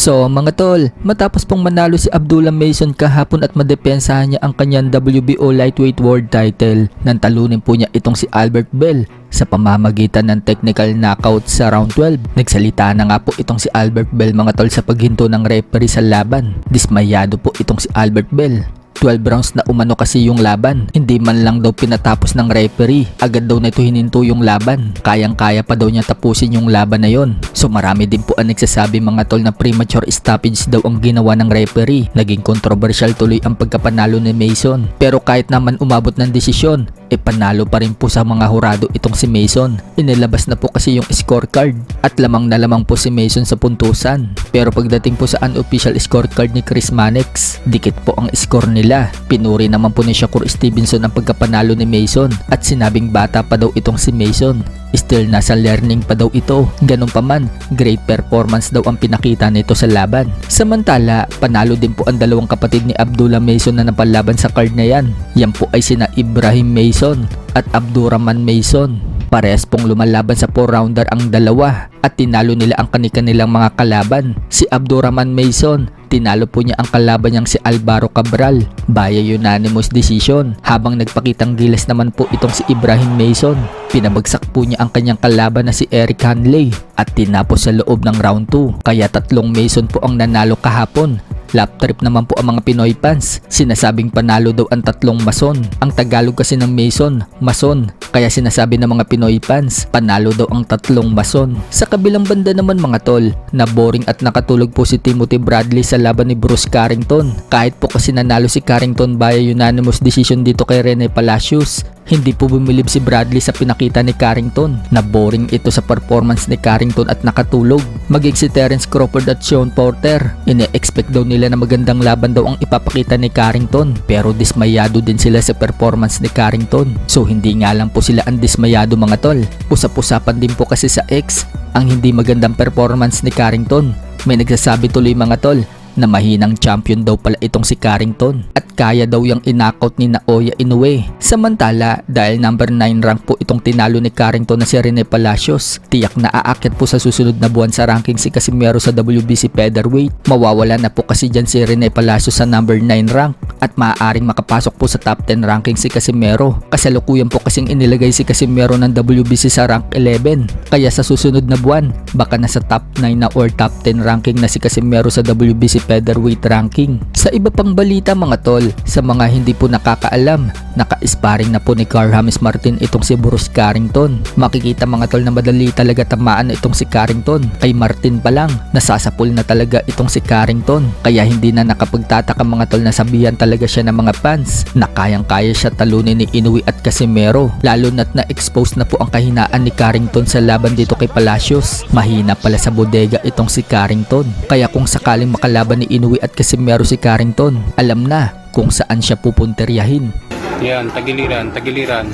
So mga tol, matapos pong manalo si Abdullah Mason kahapon at madepensahan niya ang kanyang WBO lightweight world title, nang talunin po niya itong si Albert Bell sa pamamagitan ng technical knockout sa round 12. Nagsalita na nga po itong si Albert Bell mga tol sa paghinto ng referee sa laban. Dismayado po itong si Albert Bell. 12 rounds na umano kasi yung laban. Hindi man lang daw pinatapos ng referee. Agad daw na ito hininto yung laban. Kayang-kaya pa daw niya tapusin yung laban na yon. So marami din po ang nagsasabi mga tol na premature stoppage daw ang ginawa ng referee. Naging controversial tuloy ang pagkapanalo ni Mason. Pero kahit naman umabot ng desisyon, panalo pa rin po sa mga hurado itong si Mason. Inilabas na po kasi yung scorecard at lamang na lamang po si Mason sa puntusan. Pero pagdating po sa unofficial scorecard ni Chris Mannix, dikit po ang score nila. Pinuri naman po ni Shakur Stevenson ang pagkapanalo ni Mason at sinabing bata pa daw itong si Mason. Still nasa learning pa daw ito. Ganun pa man, great performance daw ang pinakita nito sa laban. Samantala, panalo din po ang dalawang kapatid ni Abdullah Mason na napalaban sa card na yan. Yan po ay sina Ibrahim Mason at Abdurrahman Mason. Parehas pong lumalaban sa 4-rounder ang dalawa at tinalo nila ang kanilang mga kalaban. Si Abdurrahman Mason, tinalo po niya ang kalaban niyang si Alvaro Cabral via unanimous decision, habang nagpakitang gilas naman po itong si Ibrahim Mason. Pinabagsak po niya ang kanyang kalaban na si Eric Hanley at tinapos sa loob ng round 2. Kaya 3 Mason po ang nanalo kahapon. Lap trip naman po ang mga Pinoy fans. Sinasabing panalo daw ang 3 Mason. Ang Tagalog kasi ng Mason, Mason. Kaya sinasabi ng mga Pinoy fans, panalo daw ang 3 Mason. Sa kabilang banda naman mga tol, na boring at nakatulog po si Timothy Bradley sa laban ni Bruce Carrington. Kahit po kasi nanalo si Carrington via unanimous decision dito kay Rene Palacios, hindi po bumilib si Bradley sa pinakita ni Carrington. Na boring ito sa performance ni Carrington at nakatulog. Maging si Terence Crawford at Sean Porter, ine-expect daw nila na magandang laban daw ang ipapakita ni Carrington, pero dismayado din sila sa performance ni Carrington. So hindi nga lang po sila ang dismayado mga tol. Usap-usapan din po kasi sa X ang hindi magandang performance ni Carrington. May nagsasabi tuloy mga tol na mahinang champion daw pala itong si Carrington at kaya daw yung inakot ni Naoya Inoue. Samantala, dahil number 9 rank po itong tinalo ni Carrington na si Rene Palacios, tiyak na aakyat po sa susunod na buwan sa ranking si Casimero sa WBC featherweight. Mawawala na po kasi dyan si Rene Palacios sa number 9 rank at maaaring makapasok po sa top 10 ranking si Casimero. Kasalukuyan po kasing inilagay si Casimero ng WBC sa rank 11. Kaya sa susunod na buwan, baka nasa top 9 na or top 10 ranking na si Casimero sa WBC featherweight ranking. Sa iba pang balita mga tol, sa mga hindi po nakakaalam, naka-sparring na po ni Carl James Martin itong si Bruce Carrington. Makikita mga tol na madali talaga tamaan na itong si Carrington. Kay Martin pa lang, nasasapul na talaga itong si Carrington. Kaya hindi na nakapagtataka mga tol na sabihan talaga siya ng mga fans na kayang-kaya siya talunin ni Inoue at Casimero. Lalo na't na-expose na po ang kahinaan ni Carrington sa laban dito kay Palacios. Mahina pala sa bodega itong si Carrington. Kaya kung sakaling makalaban ni Inoue at Casimero si Carrington, alam na kung saan siya pupunteryahin. Yan, tagiliran, tagiliran.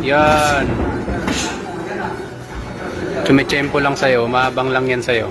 Yan. Tumitsempo lang sa'yo, mahabang lang yan sa'yo.